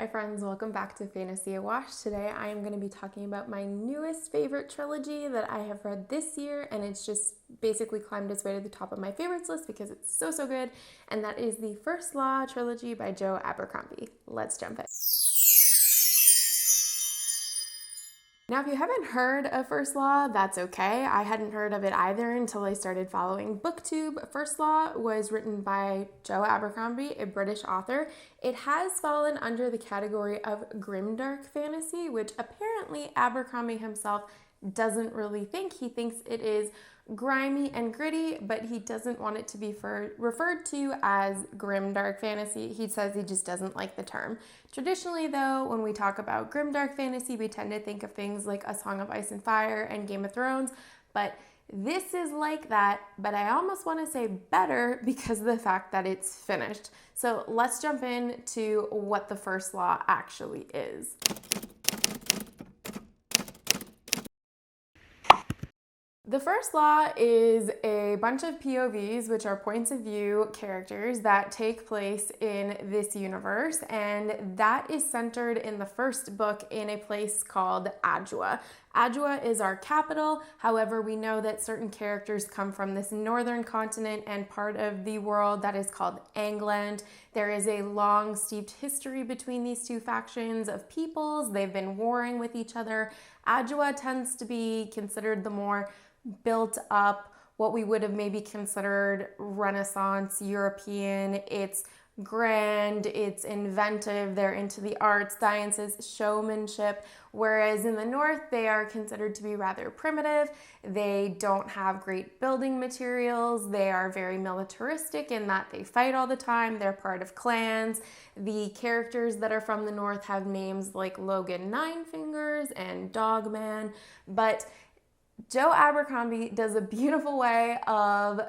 Hi friends, welcome back to Fantasy Awash. Today I am going to be talking about my newest favorite trilogy that I have read this year, and it's just basically climbed its way to the top of my favorites list because it's so good, and that is the First Law Trilogy by Joe Abercrombie. Let's jump in. Now, if you haven't heard of First Law, that's okay. I hadn't heard of it either until I started following BookTube. First Law was written by Joe Abercrombie, a British author. It has fallen under the category of grimdark fantasy, which apparently Abercrombie himself doesn't really think. He thinks it is grimy and gritty, but he doesn't want it to be referred to as grimdark fantasy. He says he just doesn't like the term. Traditionally, though, when we talk about grimdark fantasy, we tend to think of things like A Song of Ice and Fire and Game of Thrones, but this is like that, but I almost want to say better because of the fact that it's finished. So let's jump into what the First Law actually is. The First Law is a bunch of POVs, which are points of view characters that take place in this universe, and that is centered in the first book in a place called Adua. Adua is our capital. However, we know that certain characters come from this northern continent and part of the world that is called England. There is a long, steeped history between these two factions of peoples. They've been warring with each other. Adua tends to be considered the more built up, what we would have maybe considered Renaissance European. It's grand, it's inventive, they're into the arts, sciences, showmanship, whereas in the north they are considered to be rather primitive. They don't have great building materials, they are very militaristic in that they fight all the time, they're part of clans. The characters that are from the north have names like Logan Ninefingers and Dogman, but Joe Abercrombie does a beautiful way of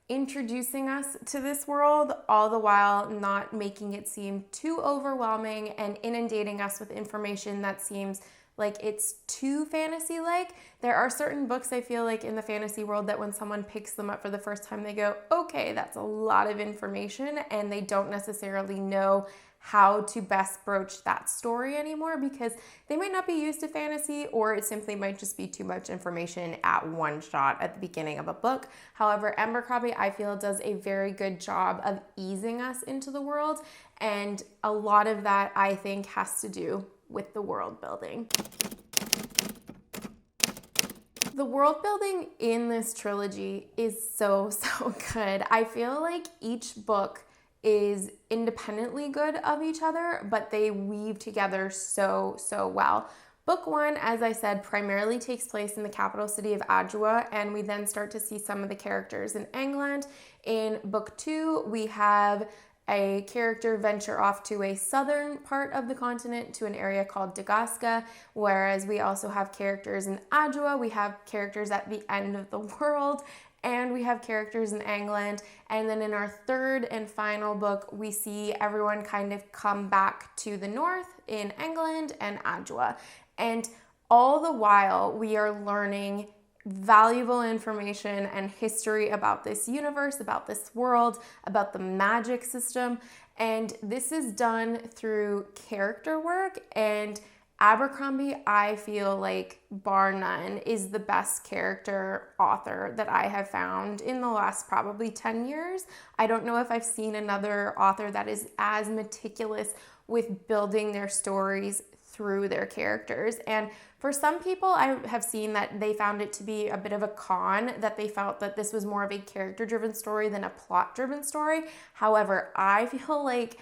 introducing us to this world, all the while not making it seem too overwhelming and inundating us with information that seems like it's too fantasy-like. There are certain books I feel like in the fantasy world that when someone picks them up for the first time, they go, okay, that's a lot of information, and they don't necessarily know how to best broach that story anymore because they might not be used to fantasy, or it simply might just be too much information at one shot at the beginning of a book. However, Abercrombie, I feel, does a very good job of easing us into the world, and a lot of that, I think, has to do with the world building. The world building in this trilogy is so good. I feel like each book is independently good of each other, but they weave together so well. Book one, as I said, primarily takes place in the capital city of Adua, and we then start to see some of the characters in England. In book two, we have a character venture off to a southern part of the continent to an area called Dagaska, whereas we also have characters in Adua, we have characters at the end of the world, and we have characters in England. And then in our third and final book, we see everyone kind of come back to the north in England and Adua. And all the while, we are learning valuable information and history about this universe, about this world, about the magic system. And this is done through character work, and Abercrombie, I feel like, bar none, is the best character author that I have found in the last probably 10 years. I don't know if I've seen another author that is as meticulous with building their stories through their characters. And for some people, I have seen that they found it to be a bit of a con, that they felt that this was more of a character-driven story than a plot-driven story. However, I feel like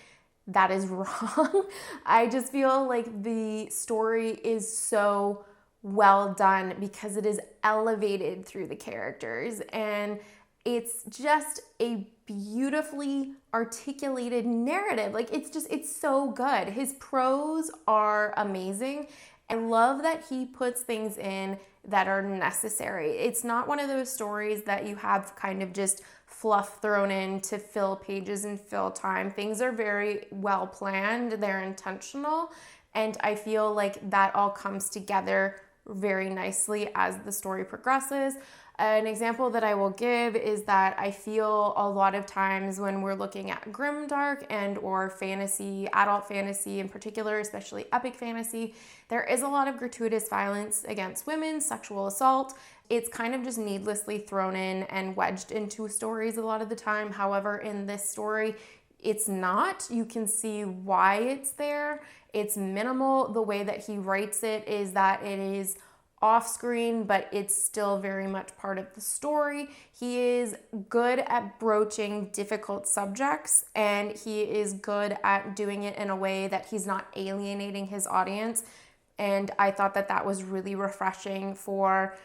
that is wrong. I just feel like the story is so well done because it is elevated through the characters, and it's just a beautifully articulated narrative. Like it's so good. His prose are amazing. I love that he puts things in that are necessary. It's not one of those stories that you have kind of just fluff thrown in to fill pages and fill time. Things are very well planned, they're intentional, and I feel like that all comes together very nicely as the story progresses. An example that I will give is that I feel a lot of times when we're looking at grimdark and or fantasy, adult fantasy in particular, especially epic fantasy, there is a lot of gratuitous violence against women, sexual assault. It's kind of just needlessly thrown in and wedged into stories a lot of the time. However, in this story, it's not. You can see why it's there. It's minimal. The way that he writes it is that it is off screen, but it's still very much part of the story. He is good at broaching difficult subjects, and he is good at doing it in a way that he's not alienating his audience. And I thought that that was really refreshing for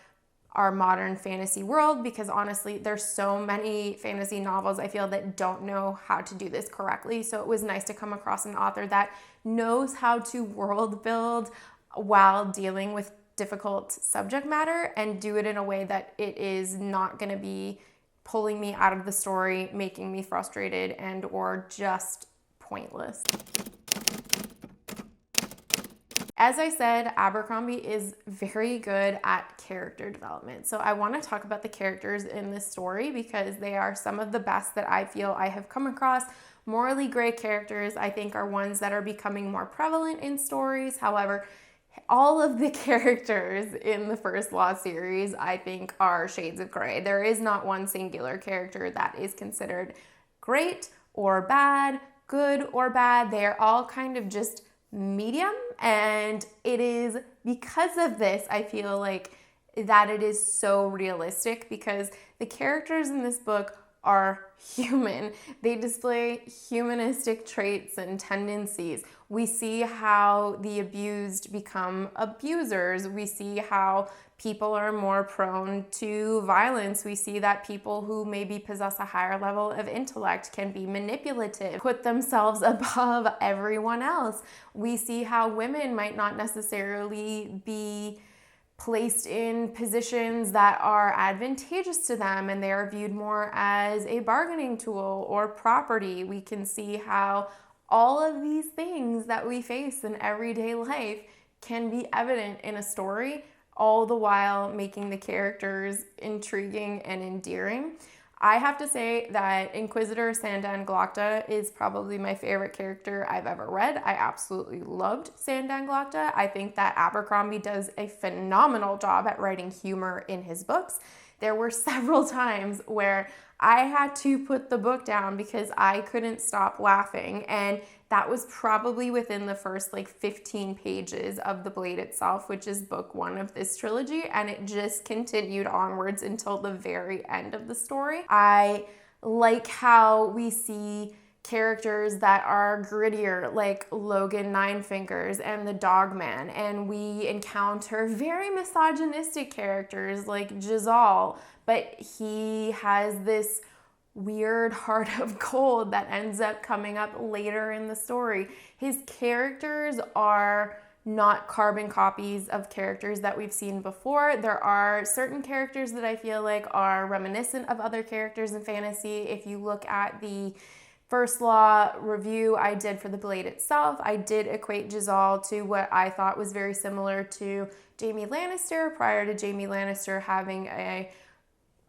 our modern fantasy world, because honestly, there's so many fantasy novels I feel that don't know how to do this correctly. So it was nice to come across an author that knows how to world build while dealing with difficult subject matter and do it in a way that it is not going to be pulling me out of the story, making me frustrated and or just pointless. As I said, Abercrombie is very good at character development. So I want to talk about the characters in this story because they are some of the best that I feel I have come across. Morally gray characters, I think, are ones that are becoming more prevalent in stories. However, all of the characters in the First Law series, I think, are shades of gray. There is not one singular character that is considered great or bad, good or bad. They are all kind of just medium, and it is because of this, I feel like, that it is so realistic, because the characters in this book are human. They display humanistic traits and tendencies. We see how the abused become abusers. We see how people are more prone to violence. We see that people who maybe possess a higher level of intellect can be manipulative, put themselves above everyone else. We see how women might not necessarily be placed in positions that are advantageous to them, and they are viewed more as a bargaining tool or property. We can see how all of these things that we face in everyday life can be evident in a story, all the while making the characters intriguing and endearing. I have to say that Inquisitor Sandan Glokta is probably my favorite character I've ever read. I absolutely loved Sandan Glokta. I think that Abercrombie does a phenomenal job at writing humor in his books. There were several times where I had to put the book down because I couldn't stop laughing, and that was probably within the first 15 pages of The Blade itself, which is book 1 of this trilogy, and it just continued onwards until the very end of the story. I like how we see characters that are grittier, like Logan Ninefingers and the Dogman, and we encounter very misogynistic characters like Jazal, but he has this weird heart of gold that ends up coming up later in the story. His characters are not carbon copies of characters that we've seen before. There are certain characters that I feel like are reminiscent of other characters in fantasy. If you look at the First Law review I did for The Blade itself, I did equate Jazal to what I thought was very similar to Jaime Lannister prior to Jaime Lannister having a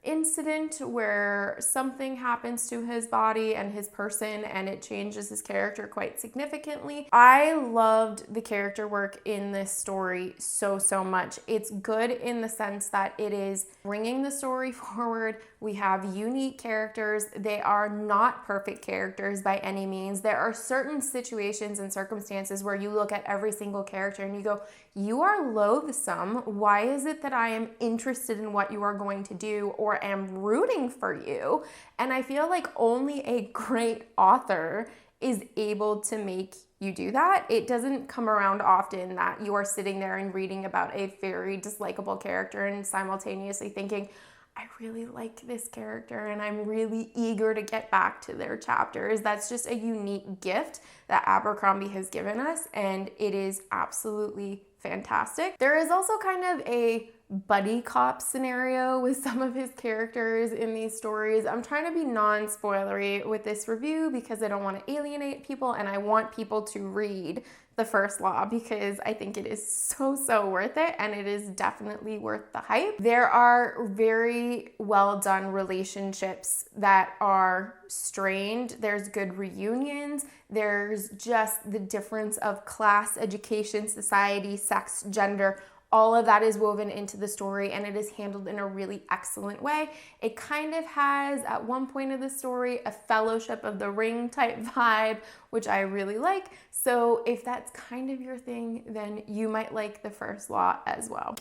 incident where something happens to his body and his person and it changes his character quite significantly. I loved the character work in this story so much. It's good in the sense that it is bringing the story forward. We have unique characters. They are not perfect characters by any means. There are certain situations and circumstances where you look at every single character and you go, you are loathsome. Why is it that I am interested in what you are going to do or am rooting for you? And I feel like only a great author is able to make you do that. It doesn't come around often that you are sitting there and reading about a very dislikable character and simultaneously thinking, I really like this character and I'm really eager to get back to their chapters. That's just a unique gift that Abercrombie has given us, and it is absolutely fantastic. There is also kind of a buddy cop scenario with some of his characters in these stories. I'm trying to be non-spoilery with this review because I don't want to alienate people and I want people to read the First Law because I think it is so, so worth it, and it is definitely worth the hype. There are very well done relationships that are strained. There's good reunions. There's just the difference of class, education, society, sex, gender. All of that is woven into the story, and it is handled in a really excellent way. It kind of has, at one point of the story, a Fellowship of the Ring type vibe, which I really like. So if that's kind of your thing, then you might like the First Law as well.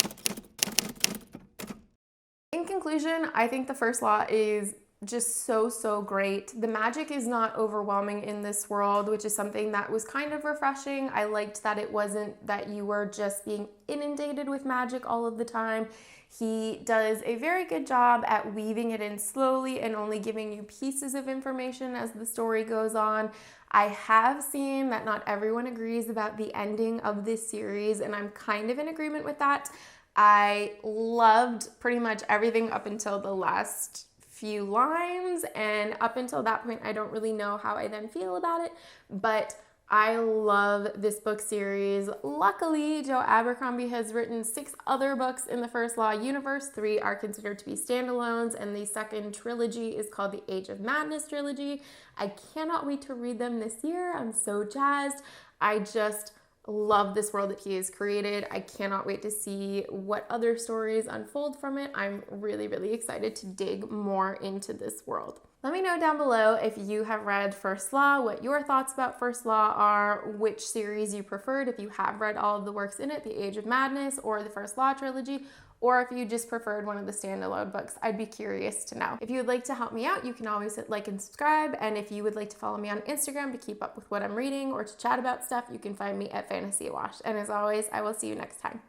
In conclusion, I think the First Law is just so, so great. The magic is not overwhelming in this world, which is something that was kind of refreshing. I liked that it wasn't that you were just being inundated with magic all of the time. He does a very good job at weaving it in slowly and only giving you pieces of information as the story goes on. I have seen that not everyone agrees about the ending of this series, and I'm kind of in agreement with that. I loved pretty much everything up until the last few lines, and up until that point I don't really know how I then feel about it, but I love this book series. Luckily, Joe Abercrombie has written 6 other books in the First Law universe. 3 are considered to be standalones, and the second trilogy is called the Age of Madness trilogy. I cannot wait to read them this year. I'm so jazzed. I just love this world that he has created. I cannot wait to see what other stories unfold from it. I'm really, really excited to dig more into this world. Let me know down below if you have read First Law, what your thoughts about First Law are, which series you preferred, if you have read all of the works in it, the Age of Madness or the First Law trilogy, or if you just preferred one of the standalone books. I'd be curious to know. If you would like to help me out, you can always hit like and subscribe. And if you would like to follow me on Instagram to keep up with what I'm reading or to chat about stuff, you can find me at Fantasy Awash. And as always, I will see you next time.